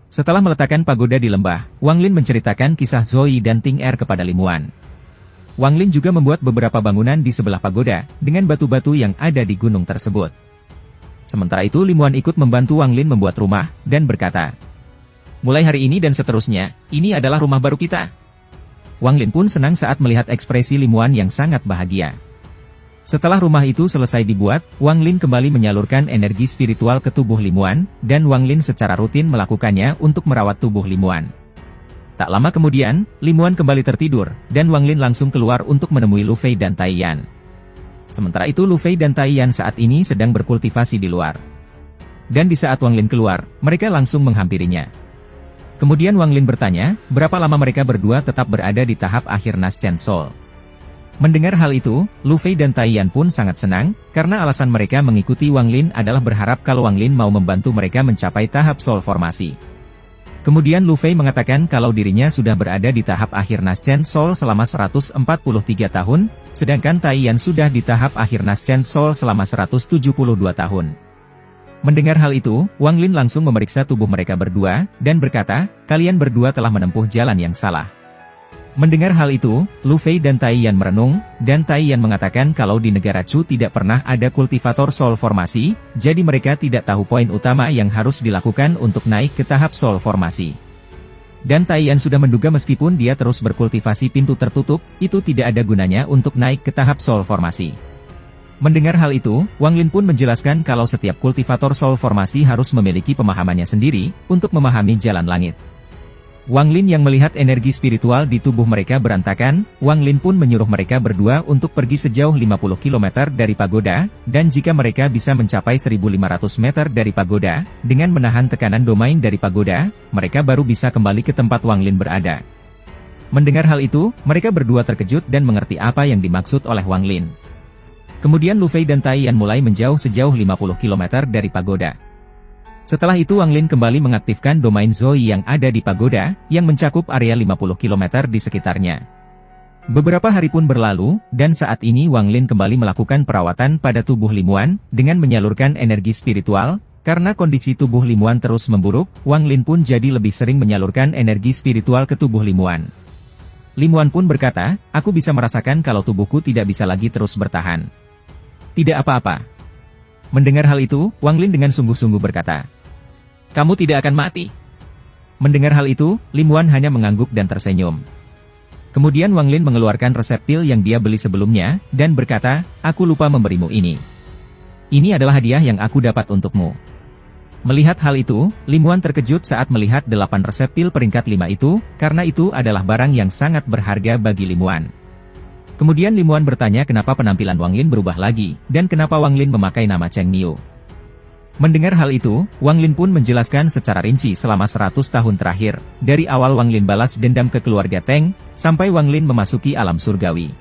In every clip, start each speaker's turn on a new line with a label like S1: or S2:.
S1: Setelah meletakkan pagoda di lembah, Wang Lin menceritakan kisah Zoe dan Ting Er kepada Lim Wan. Wang Lin juga membuat beberapa bangunan di sebelah pagoda, dengan batu-batu yang ada di gunung tersebut. Sementara itu Lim Wan ikut membantu Wang Lin membuat rumah, dan berkata, "Mulai hari ini dan seterusnya, ini adalah rumah baru kita." Wang Lin pun senang saat melihat ekspresi Lim Wan yang sangat bahagia. Setelah rumah itu selesai dibuat, Wang Lin kembali menyalurkan energi spiritual ke tubuh Lim Wan, dan Wang Lin secara rutin melakukannya untuk merawat tubuh Lim Wan. Tak lama kemudian, Lim Wan kembali tertidur, dan Wang Lin langsung keluar untuk menemui Lu Fei dan Tai Yan. Sementara itu Lu Fei dan Tai Yan saat ini sedang berkultivasi di luar. Dan di saat Wang Lin keluar, mereka langsung menghampirinya. Kemudian Wang Lin bertanya, berapa lama mereka berdua tetap berada di tahap akhir Nas Chen Soul. Mendengar hal itu, Lu Fei dan Tai Yan pun sangat senang, karena alasan mereka mengikuti Wang Lin adalah berharap kalau Wang Lin mau membantu mereka mencapai tahap soul formasi. Kemudian Lu Fei mengatakan kalau dirinya sudah berada di tahap akhir Nas Chen Soul selama 143 tahun, sedangkan Tai Yan sudah di tahap akhir Nas Chen Soul selama 172 tahun. Mendengar hal itu, Wang Lin langsung memeriksa tubuh mereka berdua, dan berkata, kalian berdua telah menempuh jalan yang salah. Mendengar hal itu, Lu Fei dan Tai Yan merenung, dan Tai Yan mengatakan kalau di negara Chu tidak pernah ada kultivator soul formasi, jadi mereka tidak tahu poin utama yang harus dilakukan untuk naik ke tahap soul formasi. Dan Tai Yan sudah menduga meskipun dia terus berkultivasi pintu tertutup, itu tidak ada gunanya untuk naik ke tahap soul formasi. Mendengar hal itu, Wang Lin pun menjelaskan kalau setiap kultivator soul formasi harus memiliki pemahamannya sendiri, untuk memahami jalan langit. Wang Lin yang melihat energi spiritual di tubuh mereka berantakan, Wang Lin pun menyuruh mereka berdua untuk pergi sejauh 50 km dari pagoda, dan jika mereka bisa mencapai 1.500 meter dari pagoda, dengan menahan tekanan domain dari pagoda, mereka baru bisa kembali ke tempat Wang Lin berada. Mendengar hal itu, mereka berdua terkejut dan mengerti apa yang dimaksud oleh Wang Lin. Kemudian Lu Fei dan Tai Yan mulai menjauh sejauh 50 km dari pagoda. Setelah itu Wang Lin kembali mengaktifkan domain Zoe yang ada di pagoda, yang mencakup area 50 km di sekitarnya. Beberapa hari pun berlalu, dan saat ini Wang Lin kembali melakukan perawatan pada tubuh Lim Wan, dengan menyalurkan energi spiritual. Karena kondisi tubuh Lim Wan terus memburuk, Wang Lin pun jadi lebih sering menyalurkan energi spiritual ke tubuh Lim Wan. Lim Wan pun berkata, aku bisa merasakan kalau tubuhku tidak bisa lagi terus bertahan. Tidak apa-apa. Mendengar hal itu, Wang Lin dengan sungguh-sungguh berkata, kamu tidak akan mati. Mendengar hal itu, Lim Wan hanya mengangguk dan tersenyum. Kemudian Wang Lin mengeluarkan resep pil yang dia beli sebelumnya, dan berkata, aku lupa memberimu ini. Ini adalah hadiah yang aku dapat untukmu. Melihat hal itu, Lim Wan terkejut saat melihat 8 resep pil peringkat 5 itu, karena itu adalah barang yang sangat berharga bagi Lim Wan. Kemudian Lim Wan bertanya kenapa penampilan Wang Lin berubah lagi, dan kenapa Wang Lin memakai nama Cheng Niu. Mendengar hal itu, Wang Lin pun menjelaskan secara rinci selama 100 tahun terakhir, dari awal Wang Lin balas dendam ke keluarga Teng, sampai Wang Lin memasuki alam surgawi.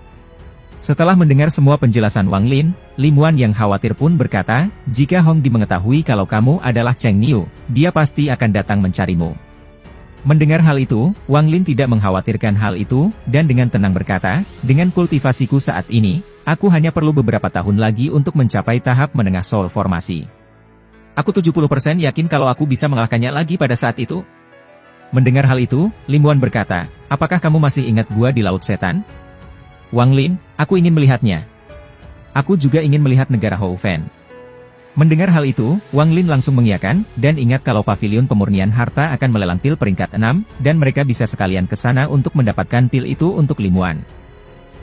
S1: Setelah mendengar semua penjelasan Wang Lin, Lim Wan yang khawatir pun berkata, jika Hong Di mengetahui kalau kamu adalah Cheng Niu, dia pasti akan datang mencarimu. Mendengar hal itu, Wang Lin tidak mengkhawatirkan hal itu, dan dengan tenang berkata, dengan kultivasiku saat ini, aku hanya perlu beberapa tahun lagi untuk mencapai tahap menengah soul formasi. Aku 70% yakin kalau aku bisa mengalahkannya lagi pada saat itu. Mendengar hal itu, Lim Wan berkata, apakah kamu masih ingat gua di Laut Setan? Wang Lin, aku ingin melihatnya. Aku juga ingin melihat negara Hou Fen. Mendengar hal itu, Wang Lin langsung mengiyakan, dan ingat kalau pavilion pemurnian harta akan melelang pil peringkat 6, dan mereka bisa sekalian ke sana untuk mendapatkan pil itu untuk Lim Wan.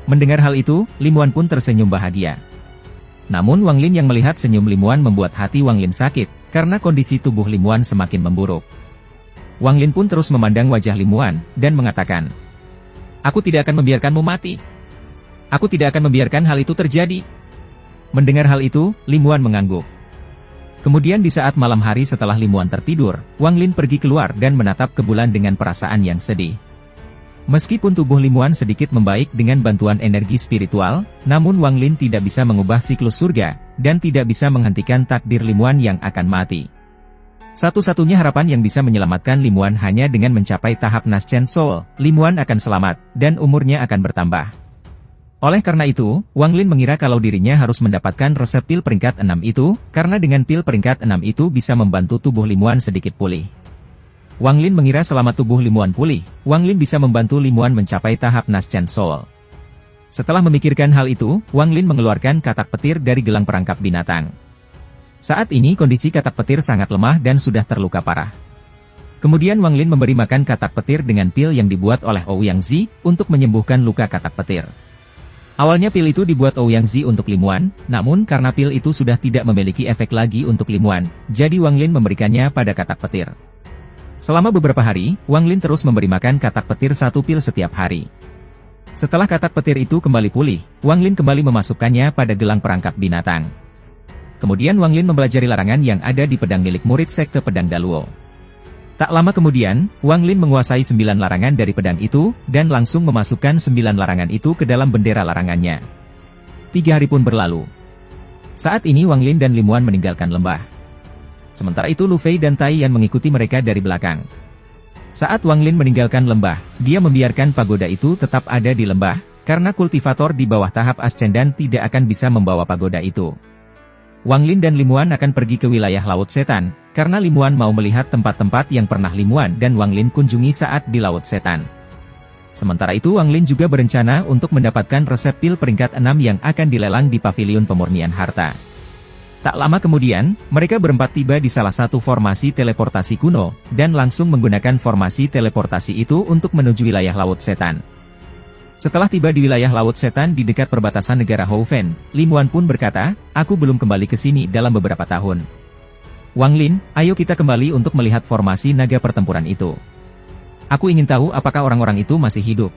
S1: Mendengar hal itu, Lim Wan pun tersenyum bahagia. Namun Wang Lin yang melihat senyum Lim Wan membuat hati Wang Lin sakit, karena kondisi tubuh Lim Wan semakin memburuk. Wang Lin pun terus memandang wajah Lim Wan, dan mengatakan, aku tidak akan membiarkanmu mati. Aku tidak akan membiarkan hal itu terjadi. Mendengar hal itu, Lim Wan mengangguk. Kemudian di saat malam hari setelah Lim Wan tertidur, Wang Lin pergi keluar dan menatap ke bulan dengan perasaan yang sedih. Meskipun tubuh Lim Wan sedikit membaik dengan bantuan energi spiritual, namun Wang Lin tidak bisa mengubah siklus surga, dan tidak bisa menghentikan takdir Lim Wan yang akan mati. Satu-satunya harapan yang bisa menyelamatkan Lim Wan hanya dengan mencapai tahap Nas Chen Soul, Lim Wan akan selamat, dan umurnya akan bertambah. Oleh karena itu, Wang Lin mengira kalau dirinya harus mendapatkan resep pil peringkat 6 itu, karena dengan pil peringkat 6 itu bisa membantu tubuh Lim Wan sedikit pulih. Wang Lin mengira selama tubuh Limuan pulih, Wang Lin bisa membantu Limuan mencapai tahap Naschen Soul. Setelah memikirkan hal itu, Wang Lin mengeluarkan katak petir dari gelang perangkap binatang. Saat ini kondisi katak petir sangat lemah dan sudah terluka parah. Kemudian Wang Lin memberi makan katak petir dengan pil yang dibuat oleh Ouyang Zi untuk menyembuhkan luka katak petir. Awalnya pil itu dibuat Ouyang Zi untuk Limuan, namun karena pil itu sudah tidak memiliki efek lagi untuk Limuan, jadi Wang Lin memberikannya pada katak petir. Selama beberapa hari, Wang Lin terus memberi makan katak petir satu pil setiap hari. Setelah katak petir itu kembali pulih, Wang Lin kembali memasukkannya pada gelang perangkap binatang. Kemudian Wang Lin mempelajari larangan yang ada di pedang milik murid sekte pedang Daluo. Tak lama kemudian, Wang Lin menguasai 9 larangan dari pedang itu, dan langsung memasukkan 9 larangan itu ke dalam bendera larangannya. 3 hari pun berlalu. Saat ini Wang Lin dan Limuan meninggalkan lembah. Sementara itu Lu Fei dan Tai Yan mengikuti mereka dari belakang. Saat Wang Lin meninggalkan lembah, dia membiarkan pagoda itu tetap ada di lembah, karena kultivator di bawah tahap Ascendan tidak akan bisa membawa pagoda itu. Wang Lin dan Limuan akan pergi ke wilayah Laut Setan, karena Limuan mau melihat tempat-tempat yang pernah Limuan dan Wang Lin kunjungi saat di Laut Setan. Sementara itu Wang Lin juga berencana untuk mendapatkan resep pil peringkat 6 yang akan dilelang di pavilion pemurnian harta. Tak lama kemudian, mereka berempat tiba di salah satu formasi teleportasi kuno, dan langsung menggunakan formasi teleportasi itu untuk menuju wilayah Laut Setan. Setelah tiba di wilayah Laut Setan di dekat perbatasan negara Houfen, Limuan pun berkata, "Aku belum kembali ke sini dalam beberapa tahun. Wang Lin, ayo kita kembali untuk melihat formasi naga pertempuran itu. Aku ingin tahu apakah orang-orang itu masih hidup."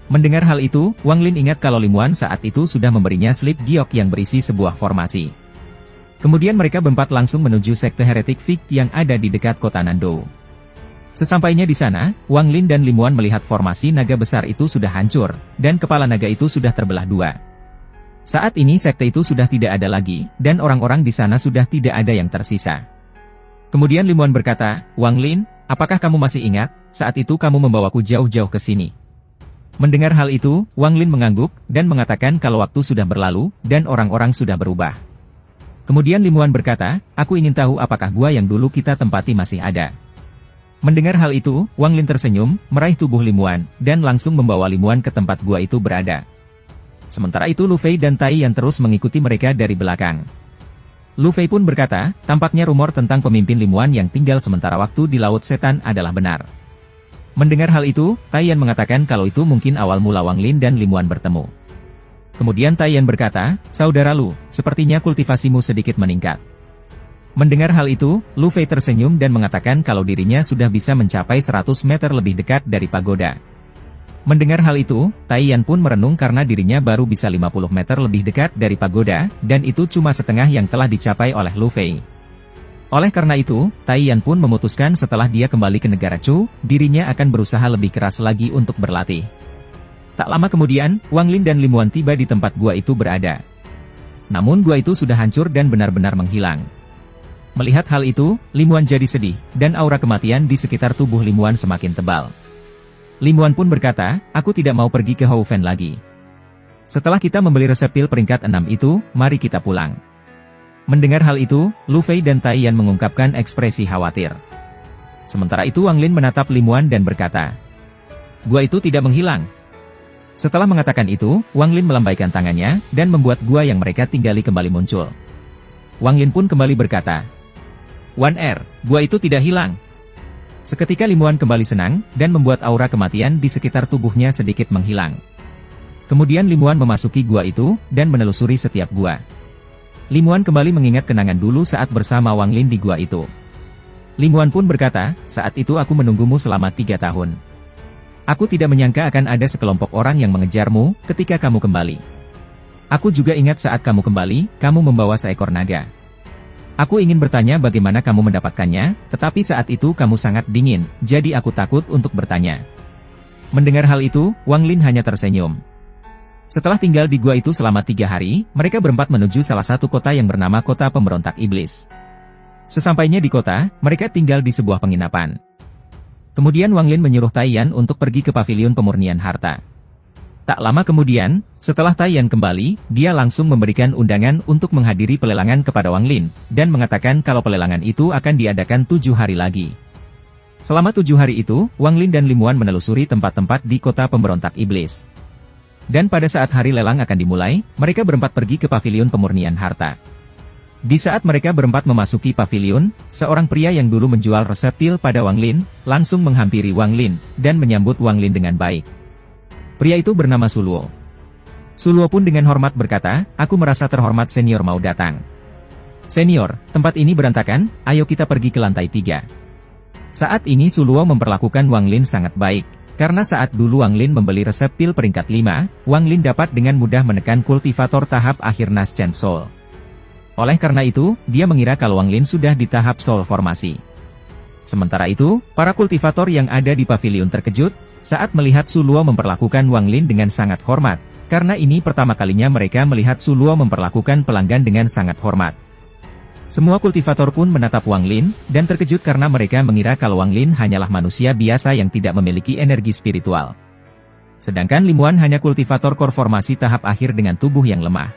S1: Mendengar hal itu, Wang Lin ingat kalau Limuan saat itu sudah memberinya slip giok yang berisi sebuah formasi. Kemudian mereka berempat langsung menuju sekte heretik Fig yang ada di dekat kota Nandou. Sesampainya di sana, Wang Lin dan Limuan melihat formasi naga besar itu sudah hancur, dan kepala naga itu sudah terbelah dua. Saat ini sekte itu sudah tidak ada lagi, dan orang-orang di sana sudah tidak ada yang tersisa. Kemudian Limuan berkata, "Wang Lin, apakah kamu masih ingat, saat itu kamu membawaku jauh-jauh ke sini?" Mendengar hal itu, Wang Lin mengangguk, dan mengatakan kalau waktu sudah berlalu, dan orang-orang sudah berubah. Kemudian Limuan berkata, "Aku ingin tahu apakah gua yang dulu kita tempati masih ada." Mendengar hal itu, Wang Lin tersenyum, meraih tubuh Limuan, dan langsung membawa Limuan ke tempat gua itu berada. Sementara itu Lu Fei dan Tai Yan terus mengikuti mereka dari belakang. Lu Fei pun berkata, tampaknya rumor tentang pemimpin Limuan yang tinggal sementara waktu di Laut Setan adalah benar. Mendengar hal itu, Tai Yan mengatakan kalau itu mungkin awal mula Wang Lin dan Limuan bertemu. Kemudian Tai Yan berkata, "Saudara Lu, sepertinya kultivasimu sedikit meningkat." Mendengar hal itu, Lu Fei tersenyum dan mengatakan kalau dirinya sudah bisa mencapai 100 meter lebih dekat dari pagoda. Mendengar hal itu, Tai Yan pun merenung karena dirinya baru bisa 50 meter lebih dekat dari pagoda, dan itu cuma setengah yang telah dicapai oleh Lu Fei. Oleh karena itu, Tai Yan pun memutuskan setelah dia kembali ke negara Chu, dirinya akan berusaha lebih keras lagi untuk berlatih. Tak lama kemudian, Wang Lin dan Limuan tiba di tempat gua itu berada. Namun gua itu sudah hancur dan benar-benar menghilang. Melihat hal itu, Limuan jadi sedih, dan aura kematian di sekitar tubuh Limuan semakin tebal. Limuan pun berkata, "Aku tidak mau pergi ke Houfen lagi. Setelah kita membeli resep pil peringkat 6 itu, mari kita pulang." Mendengar hal itu, Lu Fei dan Tai Yan mengungkapkan ekspresi khawatir. Sementara itu Wang Lin menatap Limuan dan berkata, "Gua itu tidak menghilang." Setelah mengatakan itu, Wang Lin melambaikan tangannya, dan membuat gua yang mereka tinggali kembali muncul. Wang Lin pun kembali berkata, "Wan Er, gua itu tidak hilang." Seketika Limuan kembali senang, dan membuat aura kematian di sekitar tubuhnya sedikit menghilang. Kemudian Limuan memasuki gua itu, dan menelusuri setiap gua. Limuan kembali mengingat kenangan dulu saat bersama Wang Lin di gua itu. Limuan pun berkata, "Saat itu aku menunggumu selama 3 tahun. Aku tidak menyangka akan ada sekelompok orang yang mengejarmu ketika kamu kembali. Aku juga ingat saat kamu kembali, kamu membawa seekor naga. Aku ingin bertanya bagaimana kamu mendapatkannya, tetapi saat itu kamu sangat dingin, jadi aku takut untuk bertanya." Mendengar hal itu, Wang Lin hanya tersenyum. Setelah tinggal di gua itu selama 3 hari, mereka berempat menuju salah satu kota yang bernama Kota Pemberontak Iblis. Sesampainya di kota, mereka tinggal di sebuah penginapan. Kemudian Wang Lin menyuruh Tai Yan untuk pergi ke pavilion pemurnian harta. Tak lama kemudian, setelah Tai Yan kembali, dia langsung memberikan undangan untuk menghadiri pelelangan kepada Wang Lin, dan mengatakan kalau pelelangan itu akan diadakan 7 hari lagi. Selama 7 hari itu, Wang Lin dan Limuan menelusuri tempat-tempat di kota pemberontak iblis. Dan pada saat hari lelang akan dimulai, mereka berempat pergi ke pavilion pemurnian harta. Di saat mereka berempat memasuki pavilion, seorang pria yang dulu menjual resep pil pada Wang Lin, langsung menghampiri Wang Lin, dan menyambut Wang Lin dengan baik. Pria itu bernama Suluo. Suluo pun dengan hormat berkata, "Aku merasa terhormat senior mau datang. Senior, tempat ini berantakan, ayo kita pergi ke lantai 3. Saat ini Suluo memperlakukan Wang Lin sangat baik, karena saat dulu Wang Lin membeli resep pil peringkat 5, Wang Lin dapat dengan mudah menekan kultivator tahap akhir Naschen Soul. Oleh karena itu, dia mengira kalau Wang Lin sudah di tahap Soul formasi. Sementara itu, para kultivator yang ada di pavilion terkejut, saat melihat Suluo memperlakukan Wang Lin dengan sangat hormat, karena ini pertama kalinya mereka melihat Suluo memperlakukan pelanggan dengan sangat hormat. Semua kultivator pun menatap Wang Lin, dan terkejut karena mereka mengira kalau Wang Lin hanyalah manusia biasa yang tidak memiliki energi spiritual. Sedangkan Limuan hanya kultivator core formasi tahap akhir dengan tubuh yang lemah.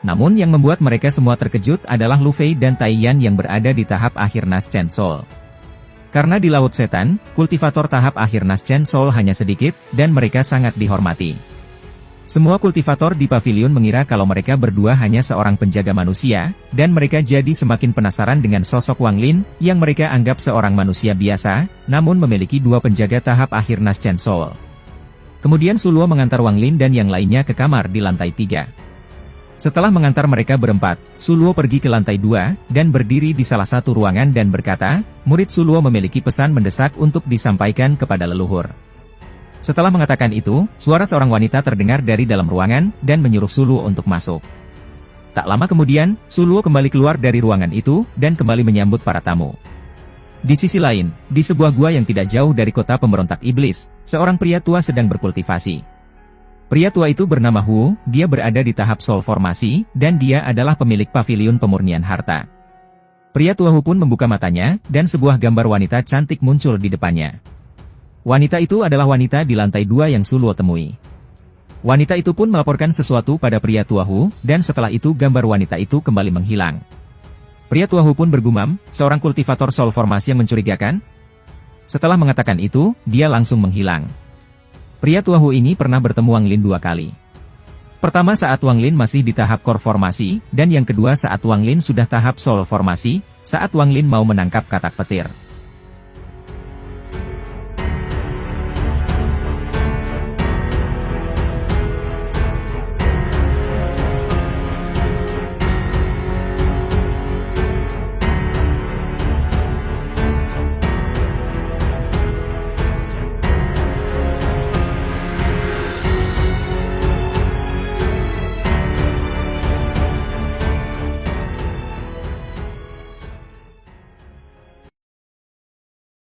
S1: Namun yang membuat mereka semua terkejut adalah Lu Fei dan Tai Yan yang berada di tahap akhir Naschen Soul. Karena di Laut Setan, kultivator tahap akhir Naschen Soul hanya sedikit, dan mereka sangat dihormati. Semua kultivator di pavilion mengira kalau mereka berdua hanya seorang penjaga manusia, dan mereka jadi semakin penasaran dengan sosok Wang Lin, yang mereka anggap seorang manusia biasa, namun memiliki 2 penjaga tahap akhir Naschen Soul. Kemudian Suluo mengantar Wang Lin dan yang lainnya ke kamar di lantai 3. Setelah mengantar mereka berempat, Suluo pergi ke lantai 2, dan berdiri di salah satu ruangan dan berkata, murid Suluo memiliki pesan mendesak untuk disampaikan kepada leluhur. Setelah mengatakan itu, suara seorang wanita terdengar dari dalam ruangan, dan menyuruh Suluo untuk masuk. Tak lama kemudian, Suluo kembali keluar dari ruangan itu, dan kembali menyambut para tamu. Di sisi lain, di sebuah gua yang tidak jauh dari kota pemberontak iblis, seorang pria tua sedang berkultivasi. Pria tua itu bernama Hu, dia berada di tahap Soul formasi, dan dia adalah pemilik pavilion pemurnian harta. Pria tua Hu pun membuka matanya, dan sebuah gambar wanita cantik muncul di depannya. Wanita itu adalah wanita di lantai 2 yang Suluo temui. Wanita itu pun melaporkan sesuatu pada pria tua Hu, dan setelah itu gambar wanita itu kembali menghilang. Pria tua Hu pun bergumam, seorang kultivator Soul formasi yang mencurigakan. Setelah mengatakan itu, dia langsung menghilang. Pria tua Hu ini pernah bertemu Wang Lin 2 kali. Pertama saat Wang Lin masih di tahap Core formasi, dan yang kedua saat Wang Lin sudah tahap Soul formasi, saat Wang Lin mau menangkap katak petir.